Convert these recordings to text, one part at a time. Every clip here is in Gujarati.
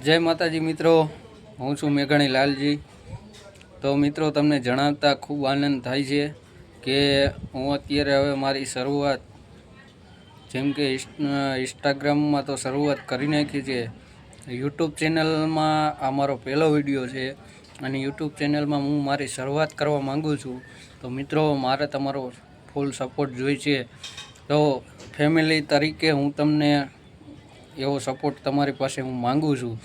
જય માતાજી મિત્રો, હું છું મેઘાણી લાલજી। તો મિત્રો તમને જણાવતા ખૂબ આનંદ થાય છે કે હું અત્યારે હવે મારી શરૂઆત જેમ કે ઇન્સ્ટાગ્રામમાં તો શરૂઆત કરી નાખી છે। યુટ્યુબ ચેનલમાં આ મારો પહેલો વિડીયો છે અને યુટ્યુબ ચેનલમાં હું મારી શરૂઆત કરવા માગું છું। તો મિત્રો મારે તમારો ફૂલ સપોર્ટ જોઈએ છે। તો ફેમિલી તરીકે હું તમને એવો સપોર્ટ તમારી પાસે હું માગું છું।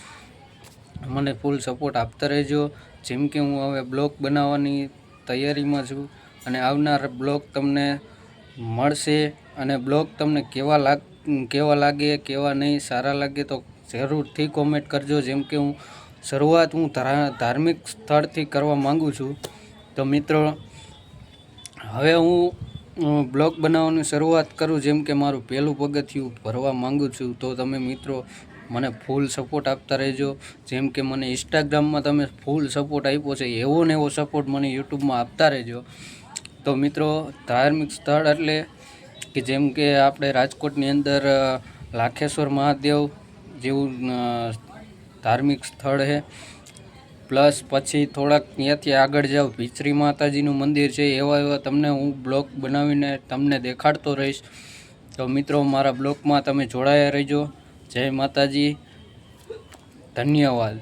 મને ફૂલ સપોર્ટ આપતા રહેજો। જેમ કે હું હવે બ્લોગ બનાવવાની તૈયારીમાં છું અને આવનાર બ્લોગ તમને મળશે અને બ્લોગ તમને કેવા લાગે કેવા નહીં, સારા લાગે તો જરૂરથી કોમેન્ટ કરજો। જેમ કે શરૂઆત હું ધાર્મિક સ્થળથી કરવા માગું છું। તો મિત્રો હવે હું બ્લોગ બનાવવાની શરૂઆત કરું, જેમ કે મારું પહેલું પગથિયું ભરવા માગું છું। તો તમે મિત્રો મને ફૂલ સપોર્ટ આપતા રહેજો। જેમ કે મને ઇન્સ્ટાગ્રામમાં તમે ફૂલ સપોર્ટ આપ્યો છે, એવો ને એવો સપોર્ટ મને યુટ્યુબમાં આપતા રહેજો। તો મિત્રો ધાર્મિક સ્થળ એટલે કે જેમ કે આપણે રાજકોટની અંદર લાખેશ્વર મહાદેવ જેવું ધાર્મિક સ્થળ છે, પ્લસ પછી થોડાક ત્યાંથી આગળ જાઓ ભીચરી માતાજીનું મંદિર છે। એવા તમને હું બ્લોગ બનાવીને તમને દેખાડતો રહીશ। તો મિત્રો મારા બ્લોગમાં તમે જોડાયા રહેજો। જય માતાજી, ધન્યવાદ।